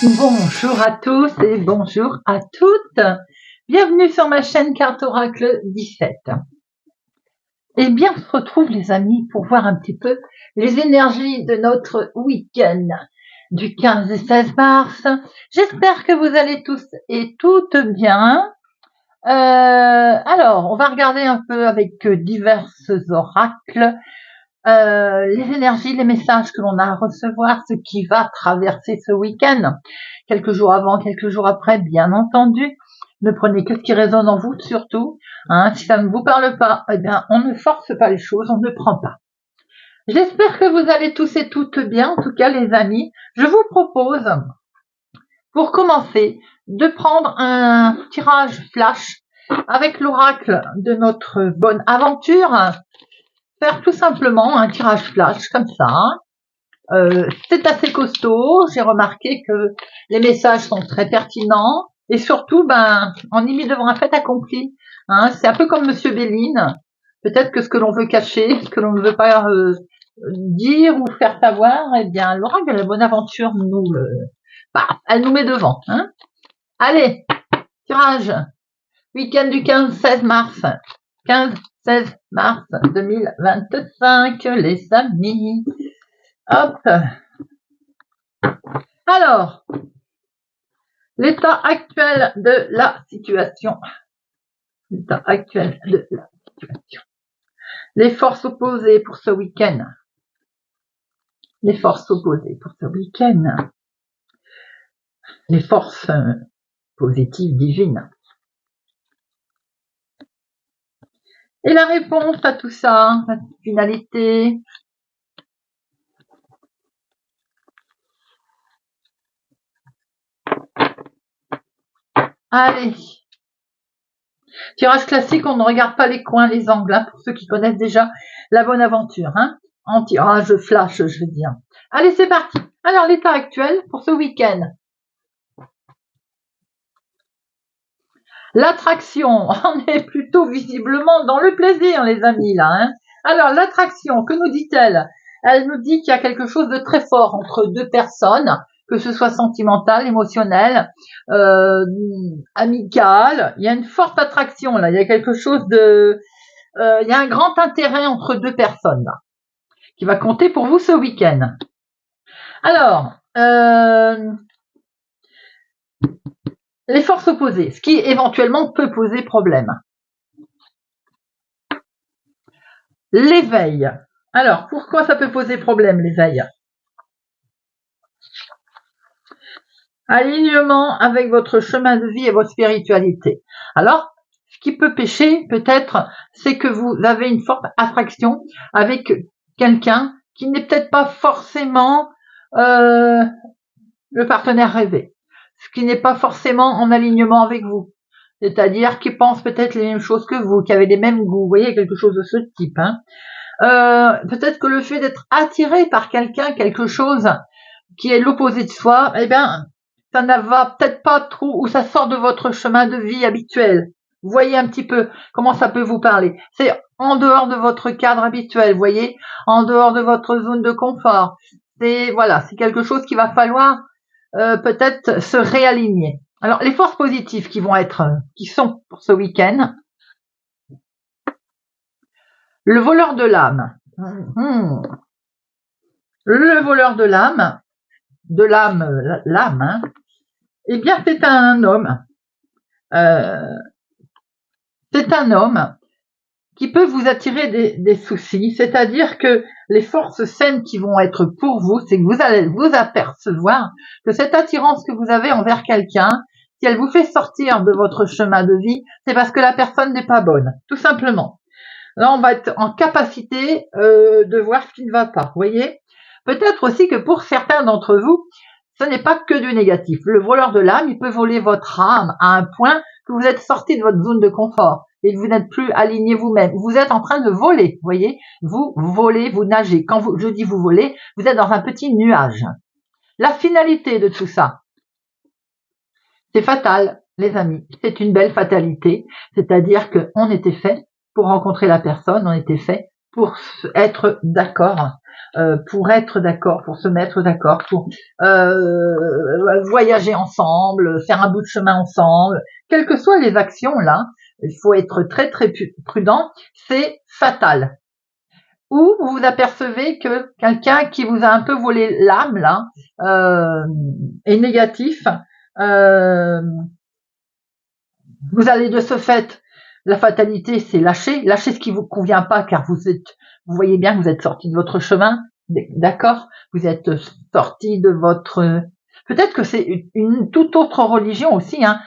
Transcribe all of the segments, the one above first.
Bonjour à tous et bonjour à toutes. Bienvenue sur ma chaîne Carte Oracle 17. Eh bien, on se retrouve les amis pour voir un petit peu les énergies de notre week-end du 15 et 16 mars. J'espère que vous allez tous et toutes bien. Alors, on va regarder un peu avec divers oracles les énergies, les messages que l'on a à recevoir, ce qui va traverser ce week-end. Quelques jours avant, quelques jours après, bien entendu. Ne prenez que ce qui résonne en vous, surtout. Si ça ne vous parle pas, eh bien, on ne force pas les choses, on ne prend pas. J'espère que vous allez tous et toutes bien. En tout cas, les amis, je vous propose, pour commencer, de prendre un tirage flash avec l'oracle de notre bonne aventure. Faire tout simplement un tirage flash comme ça. C'est assez costaud. J'ai remarqué que les messages sont très pertinents et surtout, on y met devant un fait accompli. C'est un peu comme Monsieur Béline. Peut-être que ce que l'on veut cacher, ce que l'on ne veut pas dire ou faire savoir, eh bien, l'oracle de la bonne aventure elle nous met devant. Allez, tirage. Week-end du 15-16 mars. 15-16 mars 2025, les amis. Hop. Alors, l'état actuel de la situation. L'état actuel de la situation. Les forces opposées pour ce week-end. Les forces opposées pour ce week-end. Les forces positives divines. Et la réponse à tout ça, la finalité. Allez. Tirage classique, on ne regarde pas les coins, les angles, pour ceux qui connaissent déjà la bonne aventure. En tirage flash, je veux dire. Allez, c'est parti. Alors, l'état actuel pour ce week-end. L'attraction, on est plutôt visiblement dans le plaisir, les amis, là. Alors, l'attraction, que nous dit-elle? Elle nous dit qu'il y a quelque chose de très fort entre deux personnes, que ce soit sentimental, émotionnel, amical. Il y a une forte attraction, là. Il y a quelque chose de... il y a un grand intérêt entre deux personnes, là, qui va compter pour vous ce week-end. Alors, les forces opposées, ce qui éventuellement peut poser problème. L'éveil. Alors, pourquoi ça peut poser problème, l'éveil? Alignement avec votre chemin de vie et votre spiritualité. Alors, ce qui peut pécher, peut-être, c'est que vous avez une forte attraction avec quelqu'un qui n'est peut-être pas forcément le partenaire rêvé, ce qui n'est pas forcément en alignement avec vous. C'est-à-dire qui pense peut-être les mêmes choses que vous, qui avez les mêmes goûts. Vous voyez, quelque chose de ce type. Peut-être que le fait d'être attiré par quelqu'un, quelque chose qui est l'opposé de soi, eh bien, ça ne va peut-être pas trop, ou ça sort de votre chemin de vie habituel. Vous voyez un petit peu comment ça peut vous parler. C'est en dehors de votre cadre habituel, vous voyez, en dehors de votre zone de confort. C'est quelque chose qu'il va falloir peut-être se réaligner. Alors, les forces positives qui sont pour ce week-end. Le voleur de l'âme. Le voleur de l'âme, l'âme, eh bien, c'est un homme. C'est un homme qui peut vous attirer des soucis, c'est-à-dire que les forces saines qui vont être pour vous, c'est que vous allez vous apercevoir que cette attirance que vous avez envers quelqu'un, si elle vous fait sortir de votre chemin de vie, c'est parce que la personne n'est pas bonne, tout simplement. Là, on va être en capacité de voir ce qui ne va pas, vous voyez. Peut-être aussi que pour certains d'entre vous, ce n'est pas que du négatif. Le voleur de l'âme, il peut voler votre âme à un point que vous êtes sorti de votre zone de confort et que vous n'êtes plus aligné vous-même. Vous êtes en train de voler, vous voyez. Vous volez, vous nagez. Quand je dis vous volez, vous êtes dans un petit nuage. La finalité de tout ça, c'est fatal, les amis. C'est une belle fatalité. C'est-à-dire qu'on était fait pour rencontrer la personne, on était fait pour être d'accord, pour se mettre d'accord, pour voyager ensemble, faire un bout de chemin ensemble, quelles que soient les actions là, il faut être très très prudent, c'est fatal. Ou vous vous apercevez que quelqu'un qui vous a un peu volé l'âme là est négatif, vous allez de ce fait, la fatalité, c'est lâcher ce qui vous convient pas, car vous voyez bien que vous êtes sorti de votre chemin, d'accord? Vous êtes sorti de votre, peut-être que c'est une toute autre religion aussi, hein,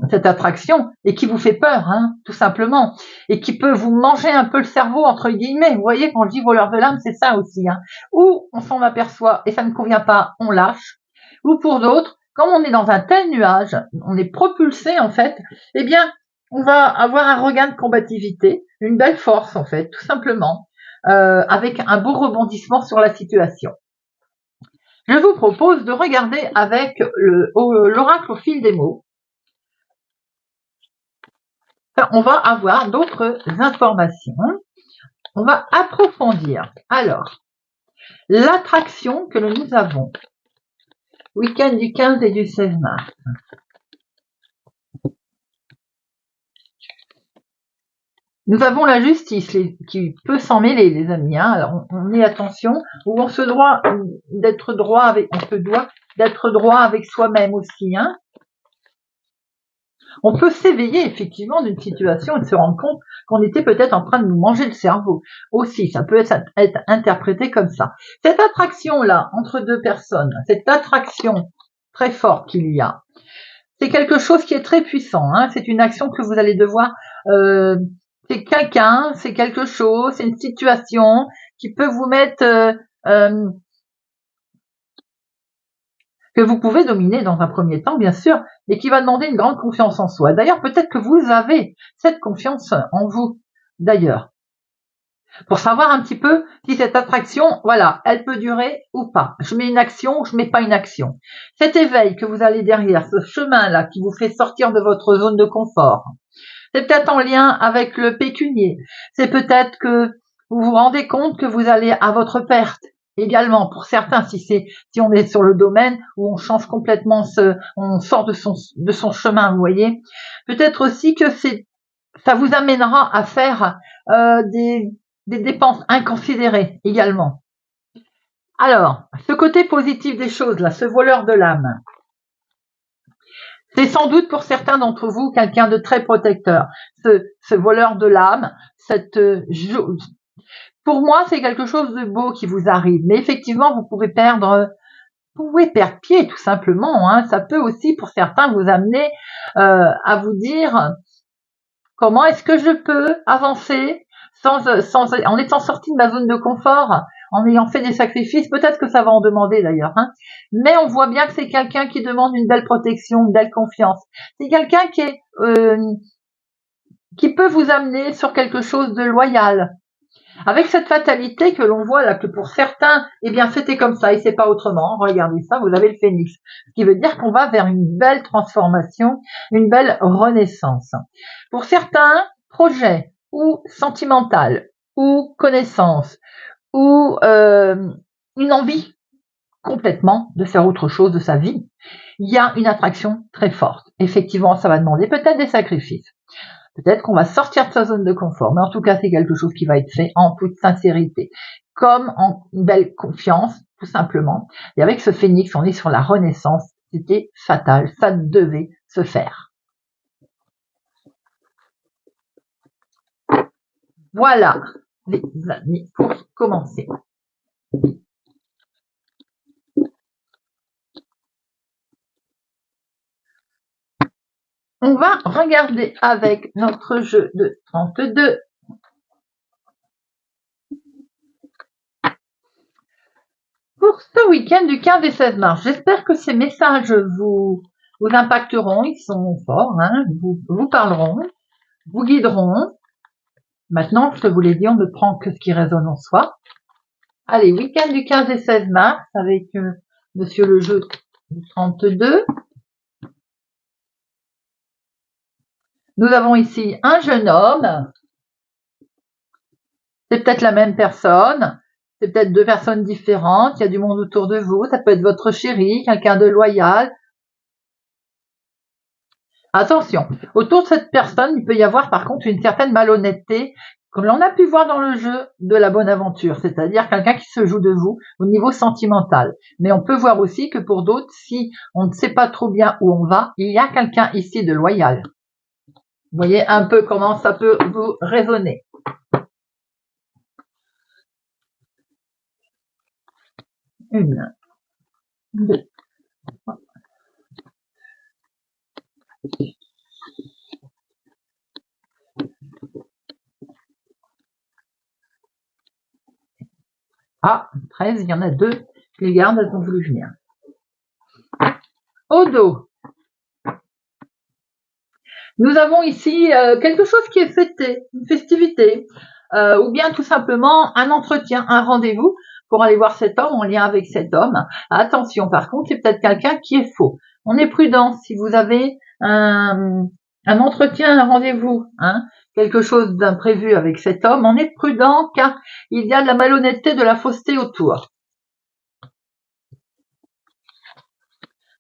cette attraction, et qui vous fait peur, hein, tout simplement, et qui peut vous manger un peu le cerveau, entre guillemets. Vous voyez, quand je dis voleur de l'âme, c'est ça aussi, hein. Ou on s'en aperçoit et ça ne convient pas, on lâche. Ou pour d'autres, comme on est dans un tel nuage, on est propulsé en fait, eh bien, on va avoir un regain de combativité, une belle force en fait, tout simplement, avec un beau rebondissement sur la situation. Je vous propose de regarder avec l'oracle au fil des mots. On va avoir d'autres informations. On va approfondir. Alors, l'attraction que nous avons, week-end du 15 et du 16 mars. Nous avons la justice qui peut s'en mêler, les amis. Hein. Alors, on est attention, où on se doit d'être droit avec soi-même aussi. Hein. On peut s'éveiller effectivement d'une situation et se rendre compte qu'on était peut-être en train de nous manger le cerveau. Aussi, ça peut être interprété comme ça. Cette attraction-là, entre deux personnes, cette attraction très forte qu'il y a, c'est quelque chose qui est très puissant. Hein. C'est une action que vous allez devoir... c'est quelqu'un, c'est quelque chose, c'est une situation qui peut vous mettre... que vous pouvez dominer dans un premier temps, bien sûr, et qui va demander une grande confiance en soi. D'ailleurs, peut-être que vous avez cette confiance en vous, d'ailleurs, pour savoir un petit peu si cette attraction, voilà, elle peut durer ou pas. Je mets une action ou je mets pas une action. Cet éveil que vous allez derrière, ce chemin-là qui vous fait sortir de votre zone de confort, c'est peut-être en lien avec le pécunier. C'est peut-être que vous vous rendez compte que vous allez à votre perte. Également, pour certains, si on est sur le domaine où on change complètement on sort de son chemin, vous voyez. Peut-être aussi que ça vous amènera à faire des dépenses inconsidérées également. Alors, ce côté positif des choses là, ce voleur de l'âme, c'est sans doute pour certains d'entre vous quelqu'un de très protecteur. Ce voleur de l'âme, pour moi, c'est quelque chose de beau qui vous arrive. Mais effectivement, vous pouvez perdre pied, tout simplement. Hein. Ça peut aussi, pour certains, vous amener à vous dire comment est-ce que je peux avancer en étant sorti de ma zone de confort, en ayant fait des sacrifices. Peut-être que ça va en demander d'ailleurs. Hein. Mais on voit bien que c'est quelqu'un qui demande une belle protection, une belle confiance. C'est quelqu'un qui peut vous amener sur quelque chose de loyal. Avec cette fatalité que l'on voit là, que pour certains, eh bien, c'était comme ça et c'est pas autrement. Regardez ça, vous avez le phénix. Ce qui veut dire qu'on va vers une belle transformation, une belle renaissance. Pour certains, projet ou sentimental ou connaissance ou une envie complètement de faire autre chose de sa vie, il y a une attraction très forte. Effectivement, ça va demander peut-être des sacrifices. Peut-être qu'on va sortir de sa zone de confort, mais en tout cas, c'est quelque chose qui va être fait en toute sincérité, comme en une belle confiance, tout simplement. Et avec ce phénix, on est sur la renaissance. C'était fatal, ça devait se faire. Voilà, les amis, pour commencer. On va regarder avec notre jeu de 32. Pour ce week-end du 15 et 16 mars, j'espère que ces messages vous impacteront, ils sont forts, hein, vous parleront, vous guideront. Maintenant, je vous l'ai dit, on ne prend que ce qui résonne en soi. Allez, week-end du 15 et 16 mars avec Monsieur le jeu du 32. Nous avons ici un jeune homme C'est peut-être la même personne, c'est peut-être deux personnes différentes, il y a du monde autour de vous, ça peut être votre chéri, quelqu'un de loyal. Attention, autour de cette personne, il peut y avoir par contre une certaine malhonnêteté, comme l'on a pu voir dans le jeu de la bonne aventure, c'est-à-dire quelqu'un qui se joue de vous au niveau sentimental. Mais on peut voir aussi que pour d'autres, si on ne sait pas trop bien où on va, il y a quelqu'un ici de loyal. Vous voyez un peu comment ça peut vous résonner. Une, deux, ah, 13, il y en a deux. Les gardes, elles ont voulu venir. Au dos, nous avons ici quelque chose qui est fêté, une festivité, ou bien tout simplement un entretien, un rendez-vous pour aller voir cet homme en lien avec cet homme. Attention, par contre, c'est peut-être quelqu'un qui est faux. On est prudent si vous avez un entretien, un rendez-vous, hein, quelque chose d'imprévu avec cet homme, on est prudent car il y a de la malhonnêteté, de la fausseté autour.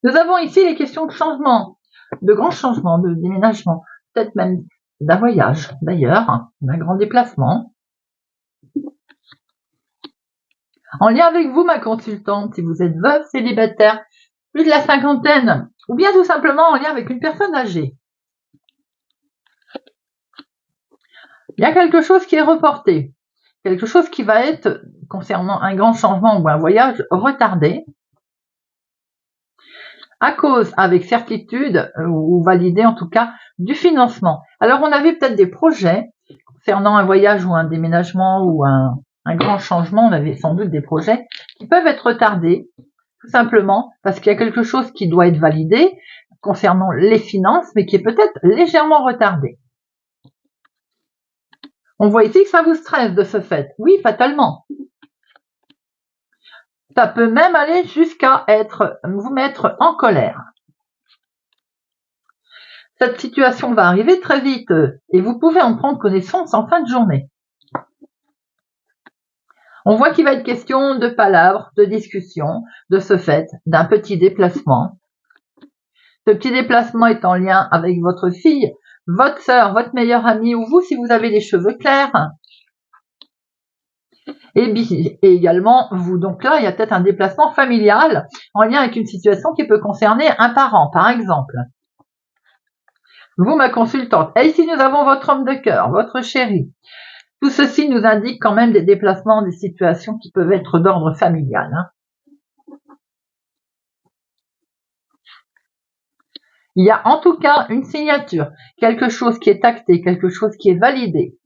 Nous avons ici les questions de changement, de grands changements, de déménagement, peut-être même d'un voyage d'ailleurs, d'un grand déplacement. En lien avec vous, ma consultante, si vous êtes veuve, célibataire, plus de la cinquantaine, ou bien tout simplement en lien avec une personne âgée. Il y a quelque chose qui est reporté, quelque chose qui va être, concernant un grand changement ou un voyage, retardé, à cause, avec certitude, ou validé en tout cas, du financement. Alors on avait peut-être des projets concernant un voyage ou un déménagement ou un grand changement, on avait sans doute des projets qui peuvent être retardés, tout simplement parce qu'il y a quelque chose qui doit être validé concernant les finances, mais qui est peut-être légèrement retardé. On voit ici que ça vous stresse de ce fait. Oui, fatalement. Ça peut même aller jusqu'à vous mettre en colère. Cette situation va arriver très vite et vous pouvez en prendre connaissance en fin de journée. On voit qu'il va être question de palabres, de discussions, de ce fait, d'un petit déplacement. Ce petit déplacement est en lien avec votre fille, votre sœur, votre meilleure amie ou vous si vous avez les cheveux clairs. Et également, vous, donc là, il y a peut-être un déplacement familial en lien avec une situation qui peut concerner un parent, par exemple. Vous, ma consultante. Et ici, nous avons votre homme de cœur, votre chéri. Tout ceci nous indique quand même des déplacements, des situations qui peuvent être d'ordre familial. Il y a en tout cas une signature, quelque chose qui est acté, quelque chose qui est validé,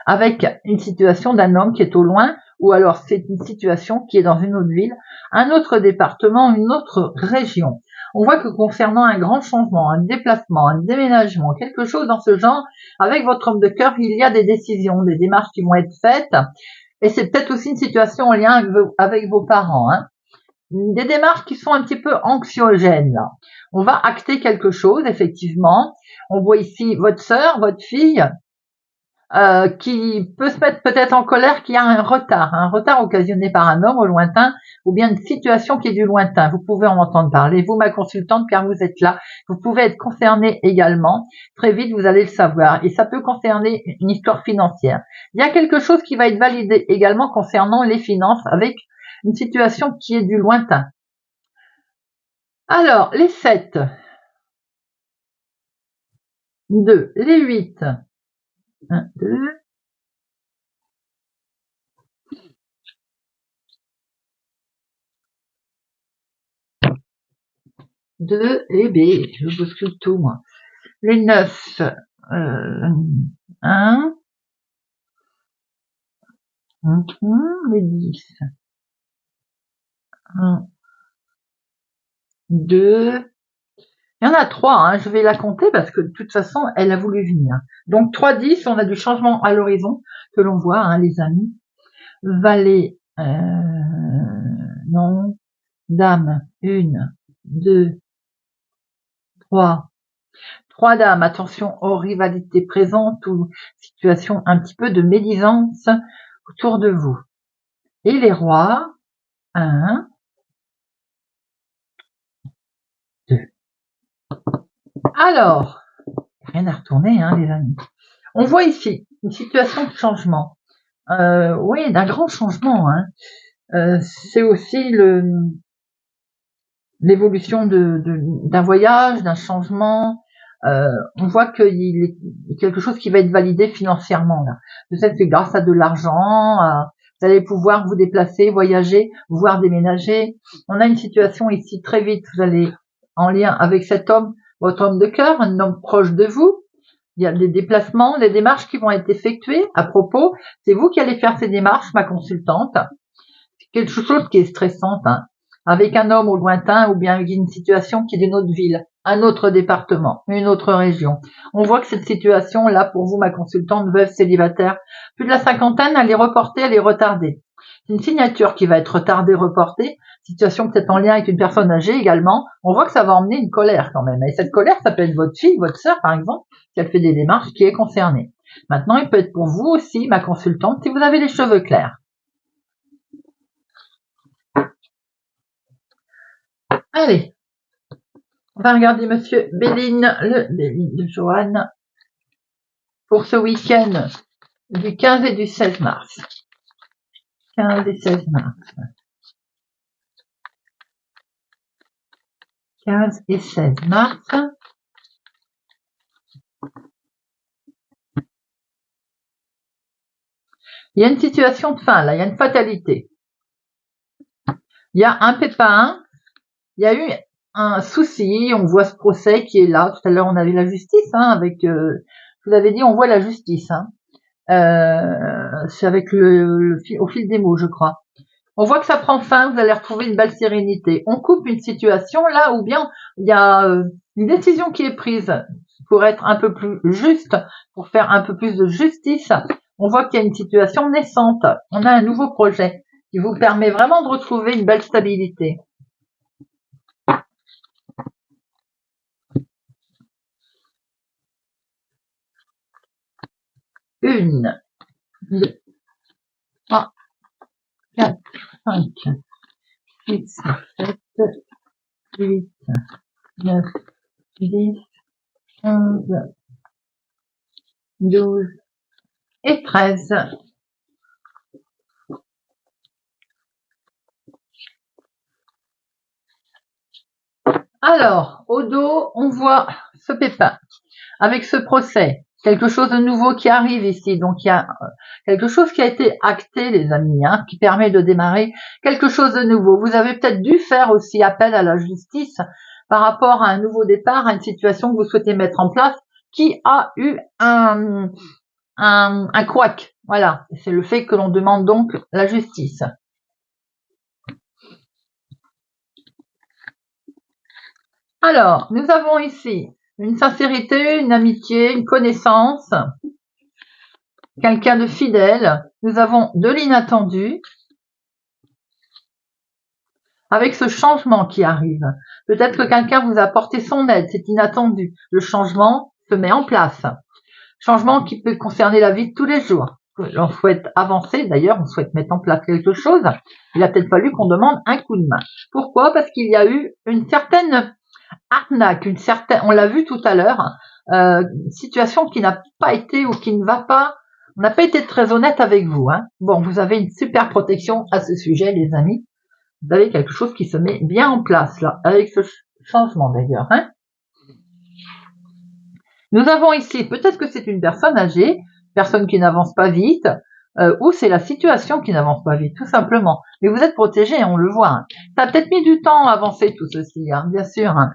avec une situation d'un homme qui est au loin, ou alors c'est une situation qui est dans une autre ville, un autre département, une autre région. On voit que concernant un grand changement, un déplacement, un déménagement, quelque chose dans ce genre, avec votre homme de cœur, il y a des décisions, des démarches qui vont être faites, et c'est peut-être aussi une situation en lien avec vos parents, des démarches qui sont un petit peu anxiogènes. Là. On va acter quelque chose, effectivement. On voit ici votre sœur, votre fille, qui peut se mettre peut-être en colère, qu'il y a un retard occasionné par un homme au lointain, ou bien une situation qui est du lointain. Vous pouvez en entendre parler, vous, ma consultante, car vous êtes là. Vous pouvez être concerné également. Très vite, vous allez le savoir. Et ça peut concerner une histoire financière. Il y a quelque chose qui va être validé également concernant les finances, avec une situation qui est du lointain. Alors, les 7, 2, les 8, 1, 2, 2 et B, je bouscule tout moi. Les 9, 1, les 10, 1, 2, il y en a 3, je vais la compter parce que de toute façon, elle a voulu venir. Donc 3, 10, on a du changement à l'horizon que l'on voit, les amis. Valet, non, dame, 1, 2, 3, 3 dames, attention aux rivalités présentes ou situation un petit peu de médisance autour de vous. Et les rois, 1, 2. Alors, rien à retourner, hein, les amis. On voit ici une situation de changement. Oui, d'un grand changement. Hein. C'est aussi l'évolution d'un voyage, d'un changement. On voit qu'il y a quelque chose qui va être validé financièrement. Là. Peut-être que grâce à de l'argent, vous allez pouvoir vous déplacer, voyager, voire déménager. On a une situation ici très vite. Vous allez en lien avec cet homme, votre homme de cœur, un homme proche de vous. Il y a des déplacements, des démarches qui vont être effectuées. À propos, c'est vous qui allez faire ces démarches, ma consultante. Quelque chose qui est stressante, hein, avec un homme au lointain ou bien une situation qui est d'une autre ville, un autre département, une autre région. On voit que cette situation-là, pour vous, ma consultante, veuve célibataire, plus de la cinquantaine, elle est reportée, elle est retardée. C'est une signature qui va être retardée, reportée, situation peut-être en lien avec une personne âgée également. On voit que ça va emmener une colère quand même. Et cette colère, ça peut être votre fille, votre sœur, par exemple, si elle fait des démarches, qui est concernée. Maintenant, il peut être pour vous aussi, ma consultante, si vous avez les cheveux clairs. Allez, on va regarder Monsieur Béline, le Béline de Joanne, pour ce week-end du 15 et du 16 mars. 15 et 16 mars. 15 et 16 mars. Il y a une situation de fin, là, il y a une fatalité. Il y a un pépin, il y a eu un souci, on voit ce procès qui est là. Tout à l'heure, on avait la justice, hein, avec, je vous avais dit, on voit la justice, hein. C'est avec au fil des mots, je crois. On voit que ça prend fin, vous allez retrouver une belle sérénité. On coupe une situation là où bien il y a une décision qui est prise pour être un peu plus juste, pour faire un peu plus de justice. On voit qu'il y a une situation naissante. On a un nouveau projet qui vous permet vraiment de retrouver une belle stabilité. Une, 2, 3, 4, 5, 6, 7, 8, 9, 10, 11, 12 et 13. Alors, au dos, on voit ce pépin avec ce procès. Quelque chose de nouveau qui arrive ici. Donc, il y a quelque chose qui a été acté, les amis, hein, qui permet de démarrer quelque chose de nouveau. Vous avez peut-être dû faire aussi appel à la justice par rapport à un nouveau départ, à une situation que vous souhaitez mettre en place qui a eu un couac. Voilà. C'est le fait que l'on demande donc la justice. Alors, nous avons ici une sincérité, une amitié, une connaissance, quelqu'un de fidèle. Nous avons de l'inattendu, avec ce changement qui arrive. Peut-être que quelqu'un vous a apporté son aide, c'est inattendu. Le changement se met en place. Changement qui peut concerner la vie de tous les jours. On souhaite avancer, d'ailleurs, on souhaite mettre en place quelque chose. Il a peut-être fallu qu'on demande un coup de main. Pourquoi? Parce qu'il y a eu une certaine arnaque, on l'a vu tout à l'heure, situation qui n'a pas été ou qui ne va pas, on n'a pas été très honnête avec vous. Hein. Bon, vous avez une super protection à ce sujet, les amis. Vous avez quelque chose qui se met bien en place là, avec ce changement d'ailleurs. Hein. Nous avons ici, peut-être que c'est une personne âgée, personne qui n'avance pas vite, ou c'est la situation qui n'avance pas vite, tout simplement. Mais vous êtes protégé, on le voit. Hein. Ça a peut-être mis du temps à avancer tout ceci, hein, bien sûr. Hein.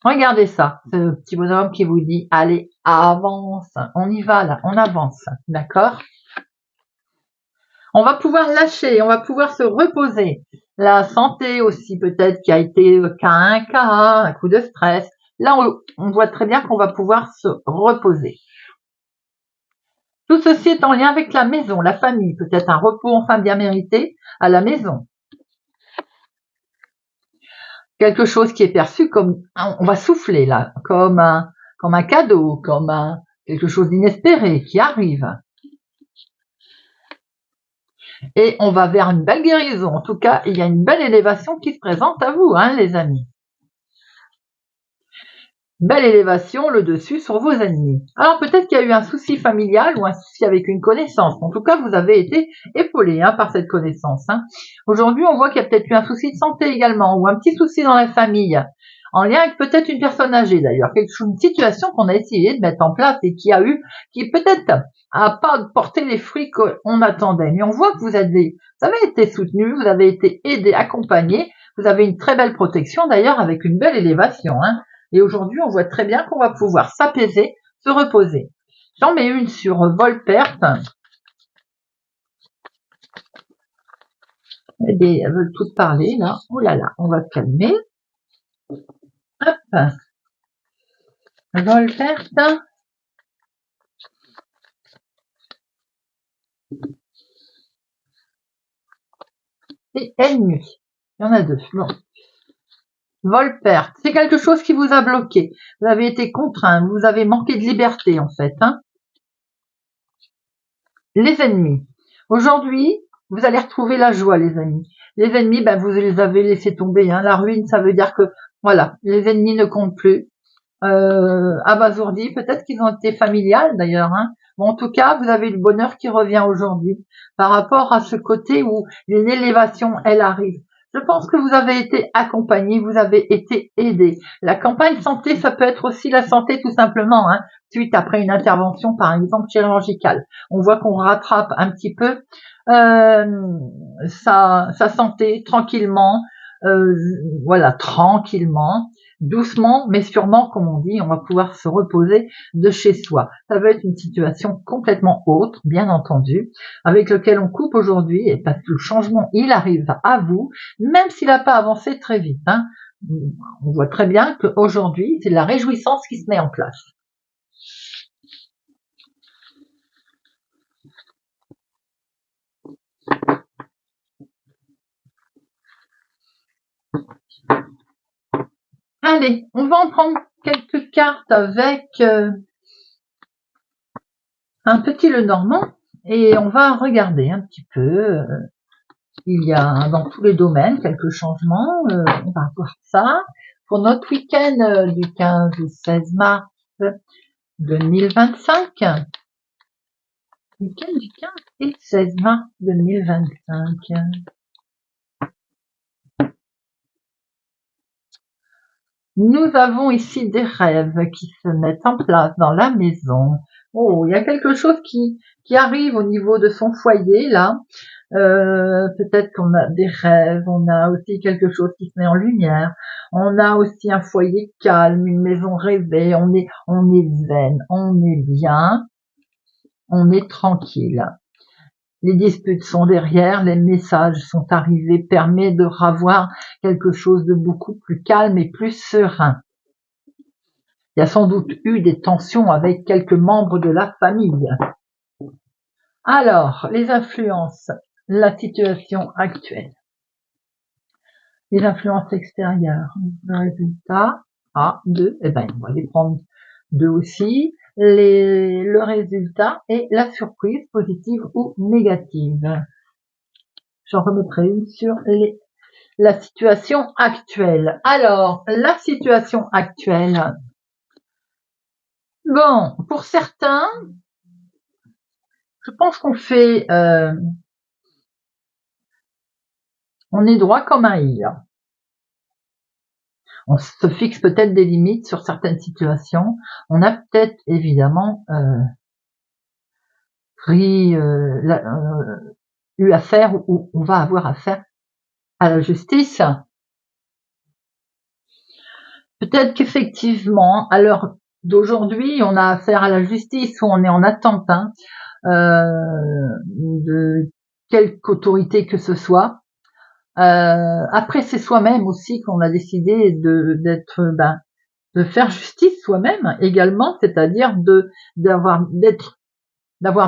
Regardez ça, ce petit bonhomme qui vous dit, allez, avance, on y va là, on avance, d'accord? On va pouvoir lâcher, on va pouvoir se reposer. La santé aussi peut-être qui a été un coup de stress. Là, on voit très bien qu'on va pouvoir se reposer. Tout ceci est en lien avec la maison, la famille, peut-être un repos enfin bien mérité à la maison. quelque chose qui est perçu comme, on va souffler là, comme un cadeau, comme quelque chose d'inespéré qui arrive. Et on va vers une belle guérison. En tout cas, il y a une belle élévation qui se présente à vous, hein, les amis. Belle élévation, le dessus sur vos ennemis. Alors peut-être qu'il y a eu un souci familial ou un souci avec une connaissance. En tout cas, vous avez été épaulé par cette connaissance. Aujourd'hui, on voit qu'il y a peut-être eu un souci de santé également, ou un petit souci dans la famille, en lien avec peut-être une personne âgée d'ailleurs. Une situation qu'on a essayé de mettre en place et qui peut-être a pas porté les fruits qu'on attendait. Mais on voit que vous avez été soutenu, vous avez été aidé, accompagné. Vous avez une très belle protection d'ailleurs avec une belle élévation. Et aujourd'hui, on voit très bien qu'on va pouvoir s'apaiser, se reposer. J'en mets une sur vol-perte. Elles veulent toutes parler, là. Oh là là, on va se calmer. Hop. Vol-perte. Et ennemi. Il y en a deux. Bon. Vol-perte, c'est quelque chose qui vous a bloqué. Vous avez été contraint, vous avez manqué de liberté en fait. Les ennemis. Aujourd'hui, vous allez retrouver la joie, les amis. Les ennemis, vous les avez laissés tomber. La ruine, ça veut dire que, voilà, les ennemis ne comptent plus. Abasourdis, peut-être qu'ils ont été familiales d'ailleurs. Bon, en tout cas, vous avez le bonheur qui revient aujourd'hui par rapport à ce côté où l'élévation, elle arrive. Je pense que vous avez été accompagné, vous avez été aidé. La campagne santé, ça peut être aussi la santé tout simplement, suite après une intervention, par exemple, chirurgicale. On voit qu'on rattrape un petit peu sa santé tranquillement, voilà, tranquillement, doucement, mais sûrement, comme on dit, on va pouvoir se reposer de chez soi. Ça va être une situation complètement autre, bien entendu, avec lequel on coupe aujourd'hui, et parce que le changement, il arrive à vous, même s'il n'a pas avancé très vite. On voit très bien qu'aujourd'hui, c'est la réjouissance qui se met en place. Allez, on va en prendre quelques cartes avec un petit Lenormand et on va regarder un petit peu. Il y a dans tous les domaines quelques changements. On va voir ça pour notre week-end du 15 au 16 mars 2025. Week-end du 15 et 16 mars 2025. Nous avons ici des rêves qui se mettent en place dans la maison. Oh, il y a quelque chose qui arrive au niveau de son foyer, là. Peut-être qu'on a des rêves, on a aussi quelque chose qui se met en lumière. On a aussi un foyer calme, une maison rêvée. On est zen, on est bien, on est tranquille. Les disputes sont derrière, les messages sont arrivés, permet de revoir quelque chose de beaucoup plus calme et plus serein. Il y a sans doute eu des tensions avec quelques membres de la famille. Alors, les influences, la situation actuelle. Les influences extérieures, le résultat, 2, on va les prendre 2 aussi. Le résultat et la surprise positive ou négative. J'en remettrai une sur la situation actuelle. Alors, la situation actuelle. Bon, pour certains, je pense qu'on fait, on est droit comme un i. On se fixe peut-être des limites sur certaines situations. On a peut-être évidemment eu affaire ou on va avoir affaire à la justice. Peut-être qu'effectivement, à l'heure d'aujourd'hui, on a affaire à la justice ou on est en attente de quelque autorité que ce soit. Après, c'est soi-même aussi qu'on a décidé de faire justice soi-même également, c'est-à-dire d'avoir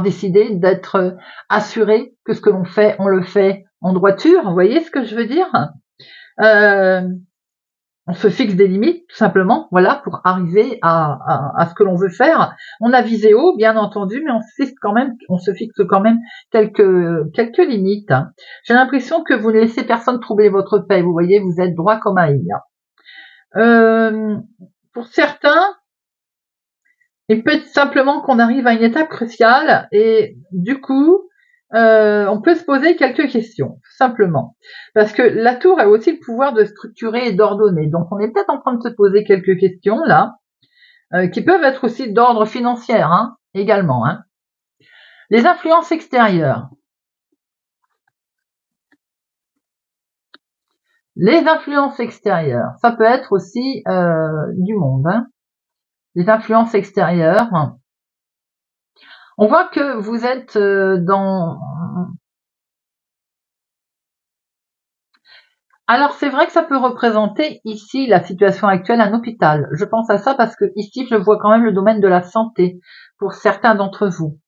décidé d'être assuré que ce que l'on fait, on le fait en droiture. Vous voyez ce que je veux dire? on se fixe des limites, tout simplement, voilà, pour arriver à ce que l'on veut faire. On a visé haut, bien entendu, mais on se fixe quand même quelques limites. J'ai l'impression que vous ne laissez personne troubler votre paix. Vous voyez, vous êtes droit comme un i. Pour certains, il peut être simplement qu'on arrive à une étape cruciale et du coup, on peut se poser quelques questions, tout simplement. Parce que la tour a aussi le pouvoir de structurer et d'ordonner. Donc on est peut-être en train de se poser quelques questions là, qui peuvent être aussi d'ordre financier, hein, également. Hein. Les influences extérieures. Les influences extérieures, ça peut être aussi du monde. Hein. Les influences extérieures. On voit que vous êtes dans... Alors c'est vrai que ça peut représenter ici la situation actuelle, un hôpital. Je pense à ça parce que ici je vois quand même le domaine de la santé pour certains d'entre vous.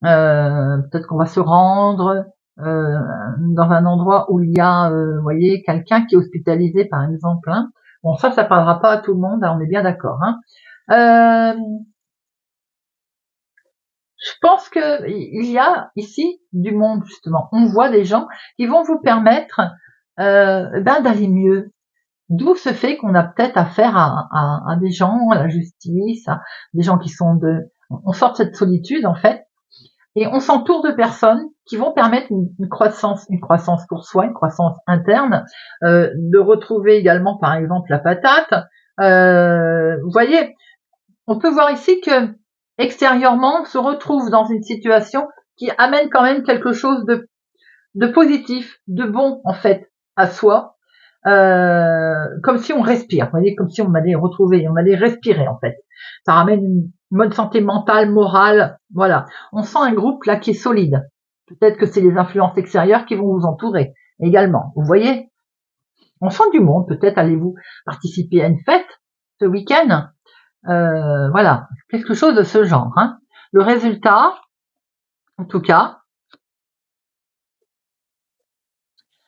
Peut-être qu'on va se rendre dans un endroit où il y a, vous voyez, quelqu'un qui est hospitalisé par exemple. Hein. Bon ça parlera pas à tout le monde, hein, on est bien d'accord. Hein. Je pense que il y a ici du monde justement. On voit des gens qui vont vous permettre d'aller mieux. D'où ce fait qu'on a peut-être affaire à des gens, à la justice, à des gens qui sont on sort de cette solitude en fait, et on s'entoure de personnes qui vont permettre une croissance pour soi, une croissance interne, de retrouver également par exemple la patate. Vous voyez, on peut voir ici que extérieurement, on se retrouve dans une situation qui amène quand même quelque chose de positif, de bon en fait à soi, comme si on respire, vous voyez, comme si on allait retrouver, on allait respirer en fait. Ça ramène une bonne santé mentale, morale, voilà. On sent un groupe là qui est solide. Peut-être que c'est les influences extérieures qui vont vous entourer également. Vous voyez, on sent du monde. Peut-être allez-vous participer à une fête ce week-end. Voilà, quelque chose de ce genre. Hein. Le résultat, en tout cas,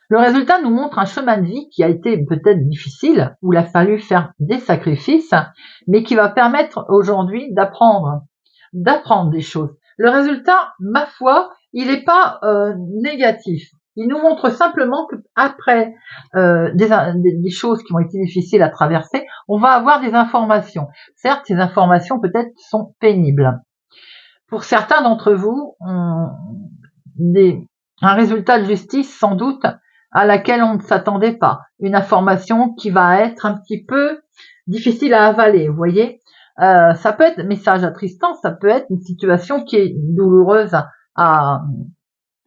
le résultat nous montre un chemin de vie qui a été peut-être difficile, où il a fallu faire des sacrifices, mais qui va permettre aujourd'hui d'apprendre des choses. Le résultat, ma foi, il n'est pas négatif. Il nous montre simplement qu'après des choses qui ont été difficiles à traverser, on va avoir des informations. Certes, ces informations peut-être sont pénibles. Pour certains d'entre vous, un résultat de justice sans doute à laquelle on ne s'attendait pas. Une information qui va être un petit peu difficile à avaler, vous voyez. Ça peut être un message attristant, ça peut être une situation qui est douloureuse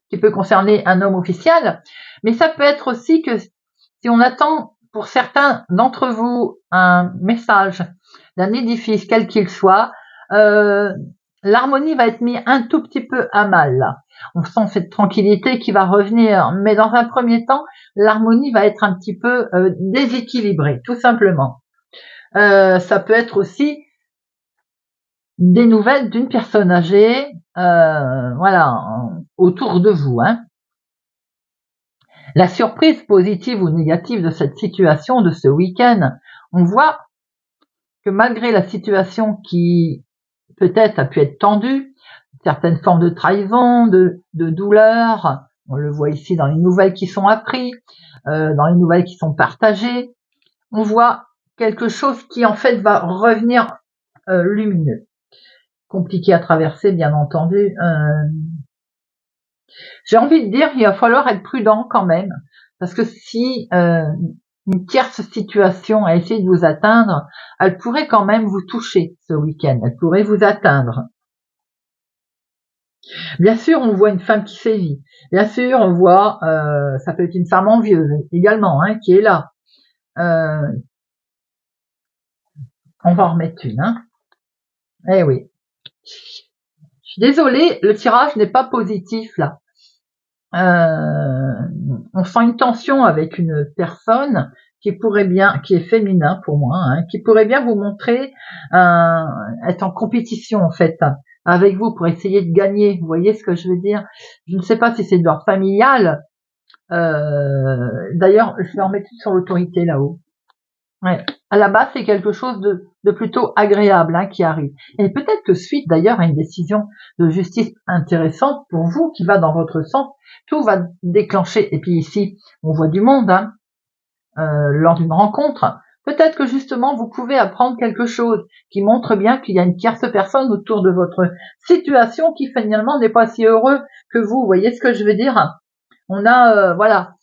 qui peut concerner un homme officiel, mais ça peut être aussi que si on attend pour certains d'entre vous un message d'un édifice, quel qu'il soit, l'harmonie va être mise un tout petit peu à mal. Là. On sent cette tranquillité qui va revenir, mais dans un premier temps, l'harmonie va être un petit peu déséquilibrée, tout simplement. Ça peut être aussi des nouvelles d'une personne âgée, voilà, autour de vous. Hein. La surprise positive ou négative de cette situation, de ce week-end, on voit que malgré la situation qui peut-être a pu être tendue, certaines formes de trahison, de douleur, on le voit ici dans les nouvelles qui sont apprises, dans les nouvelles qui sont partagées, on voit quelque chose qui en fait va revenir lumineux. Compliqué à traverser, bien entendu. J'ai envie de dire qu'il va falloir être prudent quand même, parce que si une tierce situation a essayé de vous atteindre, elle pourrait quand même vous toucher ce week-end, elle pourrait vous atteindre. Bien sûr, on voit une femme qui sévit. Bien sûr, on voit, ça peut être une femme envieuse également, hein, qui est là. On va en remettre une. Hein. Eh oui. Je suis désolée, le tirage n'est pas positif là. On sent une tension avec une personne qui est féminin pour moi, hein, qui pourrait bien vous montrer être en compétition en fait avec vous pour essayer de gagner. Vous voyez ce que je veux dire? Je ne sais pas si c'est de l'ordre familial. D'ailleurs, je vais en mettre une sur l'autorité là-haut. Ouais. À la base, c'est quelque chose de plutôt agréable hein, qui arrive. Et peut-être que suite d'ailleurs à une décision de justice intéressante pour vous, qui va dans votre sens, tout va déclencher. Et puis ici, on voit du monde hein, lors d'une rencontre. Peut-être que justement, vous pouvez apprendre quelque chose qui montre bien qu'il y a une tierce personne autour de votre situation qui finalement n'est pas si heureux que vous. Vous voyez ce que je veux dire? On a, voilà,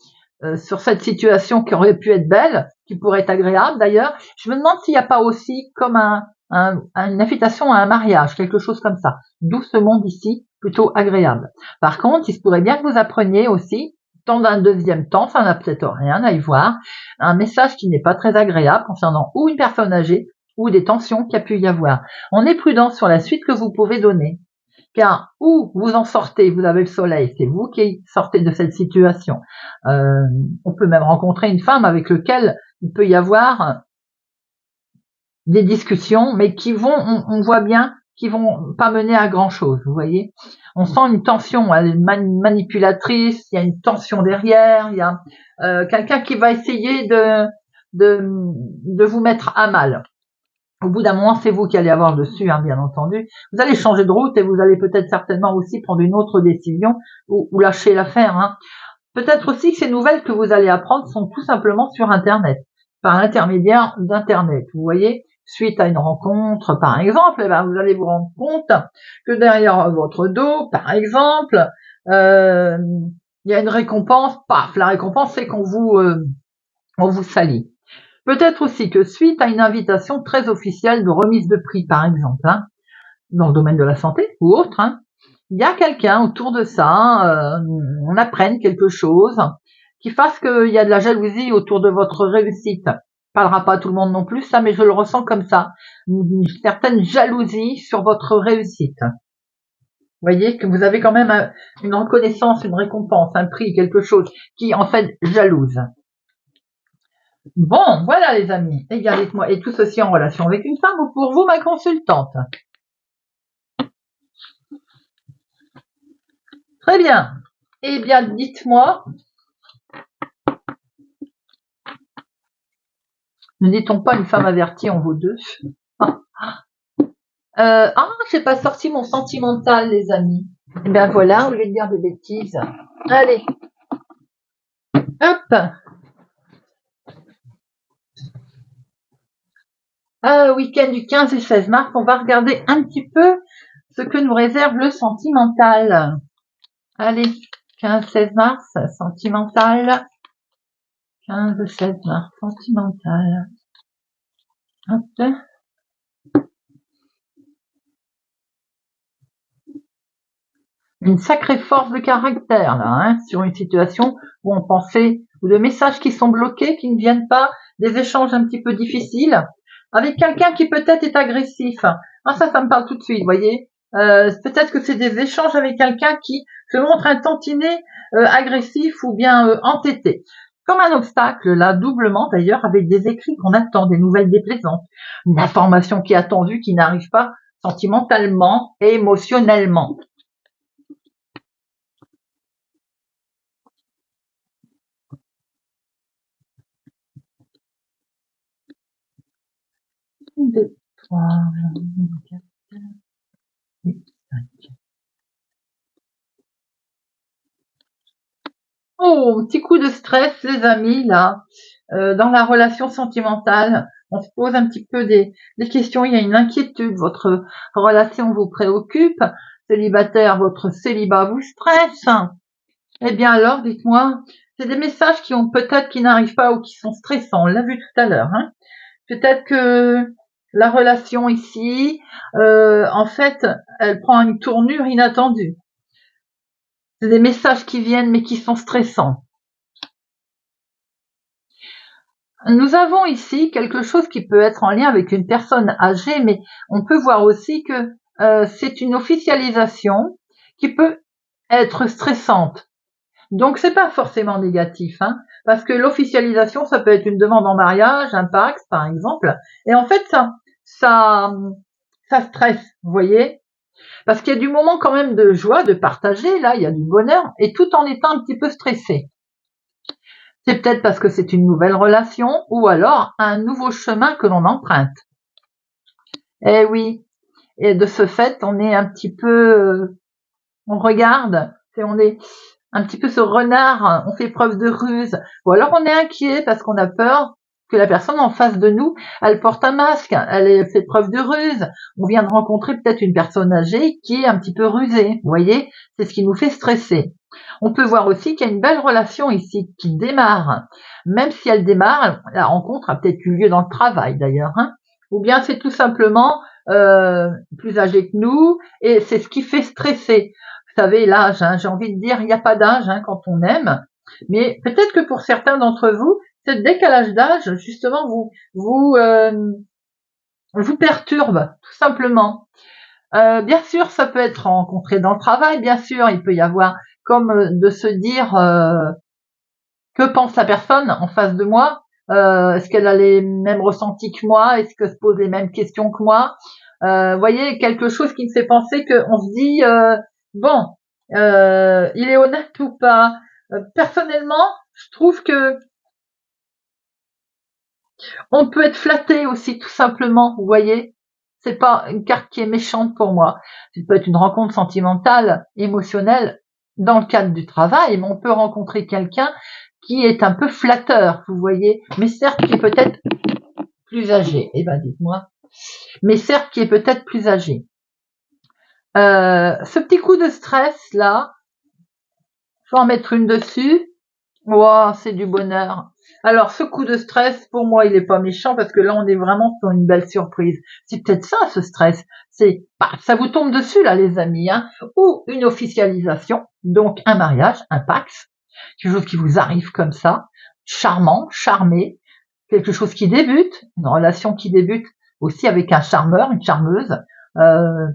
sur cette situation qui aurait pu être belle, qui pourrait être agréable d'ailleurs. Je me demande s'il n'y a pas aussi comme une invitation à un mariage, quelque chose comme ça. D'où ce monde ici, plutôt agréable. Par contre, il se pourrait bien que vous appreniez aussi, dans un deuxième temps, ça n'a peut-être rien à y voir, un message qui n'est pas très agréable concernant ou une personne âgée ou des tensions qu'il y a pu y avoir. On est prudent sur la suite que vous pouvez donner. Car où vous en sortez, vous avez le soleil, c'est vous qui sortez de cette situation. On peut même rencontrer une femme avec laquelle il peut y avoir des discussions, mais qui vont, on voit bien, qui vont pas mener à grand chose, vous voyez. On sent une tension, elle est manipulatrice, il y a une tension derrière, il y a quelqu'un qui va essayer de vous mettre à mal. Au bout d'un moment, c'est vous qui allez avoir dessus, hein, bien entendu. Vous allez changer de route et vous allez peut-être certainement aussi prendre une autre décision ou lâcher l'affaire. Hein. Peut-être aussi que ces nouvelles que vous allez apprendre sont tout simplement sur Internet, par l'intermédiaire d'Internet. Vous voyez, suite à une rencontre, par exemple, eh ben, vous allez vous rendre compte que derrière votre dos, par exemple, il y a une récompense. Paf, la récompense, c'est qu'on vous salit. Peut-être aussi que suite à une invitation très officielle de remise de prix, par exemple, hein, dans le domaine de la santé ou autre, hein, il y a quelqu'un autour de ça, on apprenne quelque chose qui fasse qu'il y a de la jalousie autour de votre réussite. Parlera pas à tout le monde non plus, ça, mais je le ressens comme ça. Une certaine jalousie sur votre réussite. Vous voyez que vous avez quand même une reconnaissance, une récompense, un prix, quelque chose qui en fait jalouse. Bon, voilà les amis, et bien dites-moi, et tout ceci en relation avec une femme ou pour vous, ma consultante? Très bien. Eh bien, dites-moi, ne dit-on pas une femme avertie en vaut deux? J'ai pas sorti mon sentimental, les amis. Eh bien voilà, au lieu de dire des bêtises. Allez, hop. Week-end du 15 et 16 mars, on va regarder un petit peu ce que nous réserve le sentimental. Allez, 15-16 mars, sentimental. 15-16 mars, sentimental. Hop. Une sacrée force de caractère, là, hein, sur une situation où on pensait, ou de messages qui sont bloqués, qui ne viennent pas, des échanges un petit peu difficiles, avec quelqu'un qui peut-être est agressif. Ah, ça me parle tout de suite, vous voyez. Peut-être que c'est des échanges avec quelqu'un qui se montre un tantinet agressif ou bien entêté. Comme un obstacle, là, doublement d'ailleurs, avec des écrits qu'on attend, des nouvelles déplaisantes, une information qui est attendue, qui n'arrive pas sentimentalement et émotionnellement. Un, deux, trois, quatre, cinq. Oh, petit coup de stress, les amis, là, dans la relation sentimentale. On se pose un petit peu des questions, il y a une inquiétude, votre relation vous préoccupe, célibataire, votre célibat vous stresse. Eh bien alors, dites-moi, c'est des messages qui n'arrivent pas ou qui sont stressants, on l'a vu tout à l'heure. Hein. Peut-être que la relation ici, en fait, elle prend une tournure inattendue. C'est des messages qui viennent mais qui sont stressants. Nous avons ici quelque chose qui peut être en lien avec une personne âgée, mais on peut voir aussi que c'est une officialisation qui peut être stressante. Donc c'est pas forcément négatif, hein, parce que l'officialisation, ça peut être une demande en mariage, un Pacs par exemple, et en fait ça stresse, vous voyez, parce qu'il y a du moment quand même de joie, de partager, là, il y a du bonheur, et tout en étant un petit peu stressé. C'est peut-être parce que c'est une nouvelle relation ou alors un nouveau chemin que l'on emprunte. Eh oui, et de ce fait, on est un petit peu, on regarde, on est un petit peu ce renard, on fait preuve de ruse, ou alors on est inquiet parce qu'on a peur que la personne en face de nous, elle porte un masque, elle fait preuve de ruse. On vient de rencontrer peut-être une personne âgée qui est un petit peu rusée, vous voyez, c'est ce qui nous fait stresser. On peut voir aussi qu'il y a une belle relation ici qui démarre, même si elle démarre, la rencontre a peut-être eu lieu dans le travail d'ailleurs, hein. Ou bien c'est tout simplement plus âgé que nous et c'est ce qui fait stresser. Vous savez, l'âge, hein, j'ai envie de dire, il n'y a pas d'âge hein, quand on aime, mais peut-être que pour certains d'entre vous, ce décalage d'âge, justement, vous perturbe, tout simplement. Bien sûr, ça peut être rencontré dans le travail, bien sûr, il peut y avoir comme de se dire que pense la personne en face de moi, est-ce qu'elle a les mêmes ressentis que moi, est-ce qu'elle se pose les mêmes questions que moi, voyez, quelque chose qui me fait penser qu'on se dit bon, il est honnête ou pas. Personnellement, je trouve que on peut être flatté aussi, tout simplement, vous voyez. C'est pas une carte qui est méchante pour moi. Ça peut être une rencontre sentimentale, émotionnelle, dans le cadre du travail, mais on peut rencontrer quelqu'un qui est un peu flatteur, vous voyez, mais certes qui est peut-être plus âgé. Eh ben, dites-moi. Mais certes qui est peut-être plus âgé. Ce petit coup de stress, là, je vais en mettre une dessus. Wow, c'est du bonheur. Alors, ce coup de stress, pour moi, il est pas méchant parce que là, on est vraiment sur une belle surprise. C'est peut-être ça, ce stress. C'est, ça vous tombe dessus, là, les amis, hein. Ou une officialisation, donc un mariage, un pax, quelque chose qui vous arrive comme ça, charmant, charmé, quelque chose qui débute, une relation qui débute aussi avec un charmeur, une charmeuse,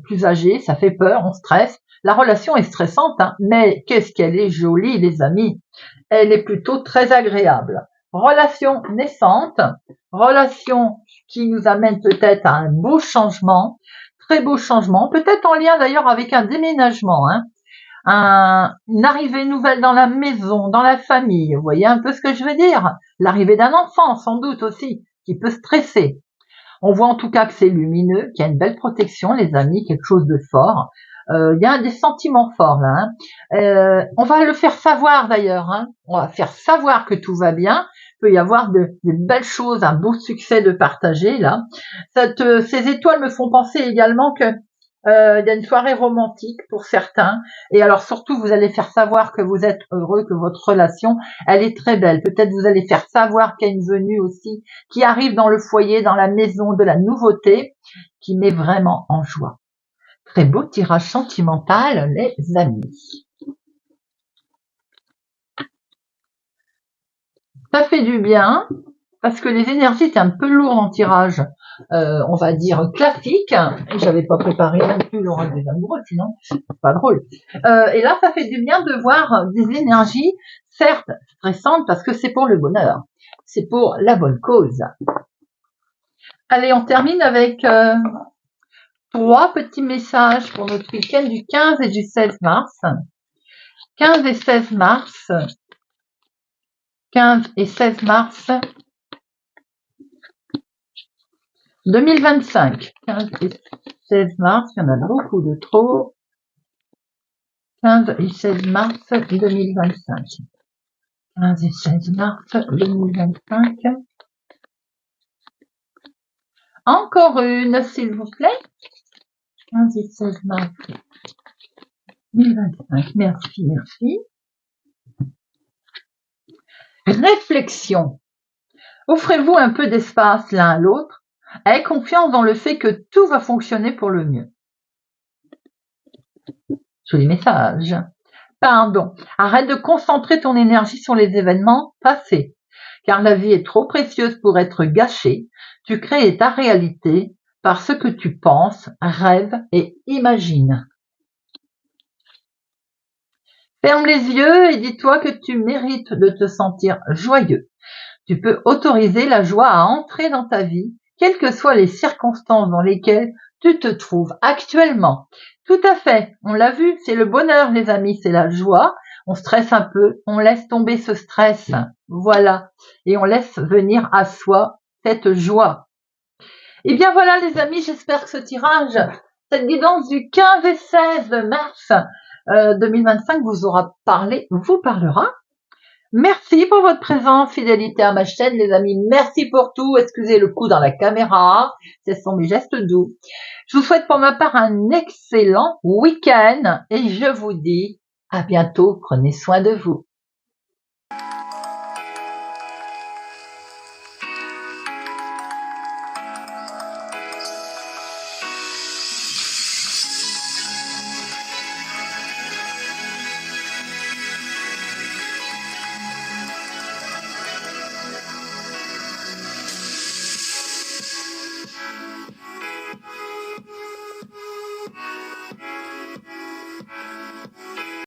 plus âgée, ça fait peur, on stresse. La relation est stressante, hein, mais qu'est-ce qu'elle est jolie, les amis. Elle est plutôt très agréable. Relation naissante, relation qui nous amène peut-être à un beau changement, très beau changement, peut-être en lien d'ailleurs avec un déménagement, hein, une arrivée nouvelle dans la maison, dans la famille. Vous voyez un peu ce que je veux dire? L'arrivée d'un enfant, sans doute aussi, qui peut stresser. On voit en tout cas que c'est lumineux, qu'il y a une belle protection, les amis, quelque chose de fort. Il y a des sentiments forts là. Hein. On va le faire savoir d'ailleurs. Hein. On va faire savoir que tout va bien. Il peut y avoir de belles choses, un beau succès de partager là. Ces étoiles me font penser également que il y a une soirée romantique pour certains. Et alors surtout, vous allez faire savoir que vous êtes heureux, que votre relation, elle est très belle. Peut-être vous allez faire savoir qu'il y a une venue aussi qui arrive dans le foyer, dans la maison de la nouveauté, qui met vraiment en joie. Très beau tirage sentimental, les amis. Ça fait du bien, parce que les énergies étaient un peu lourdes en tirage, on va dire classique, et j'avais pas préparé non plus l'oral des amoureux, sinon c'est pas drôle. Et là, ça fait du bien de voir des énergies, certes stressantes, parce que c'est pour le bonheur, c'est pour la bonne cause. Allez, on termine avec 3 petits messages pour notre week-end du 15 et du 16 mars. 15 et 16 mars. 15 et 16 mars 2025. 15 et 16 mars, il y en a beaucoup de trop. 15 et 16 mars 2025. 15 et 16 mars 2025. Encore une, s'il vous plaît. 15 et 16 mars 2025. Merci, merci. Réflexion. Offrez-vous un peu d'espace l'un à l'autre. Ayez confiance dans le fait que tout va fonctionner pour le mieux. Joli message. Pardon. Arrête de concentrer ton énergie sur les événements passés, car la vie est trop précieuse pour être gâchée. Tu crées ta réalité par ce que tu penses, rêves et imagines. Ferme les yeux et dis-toi que tu mérites de te sentir joyeux. Tu peux autoriser la joie à entrer dans ta vie, quelles que soient les circonstances dans lesquelles tu te trouves actuellement. Tout à fait, on l'a vu, c'est le bonheur les amis, c'est la joie. On stresse un peu, on laisse tomber ce stress, voilà, et on laisse venir à soi cette joie. Et bien voilà les amis, j'espère que ce tirage, cette guidance du 15 et 16 mars 2025 vous aura parlé, vous parlera. Merci pour votre présence, fidélité à ma chaîne les amis, merci pour tout, excusez le coup dans la caméra, ce sont mes gestes doux. Je vous souhaite pour ma part un excellent week-end et je vous dis à bientôt, prenez soin de vous.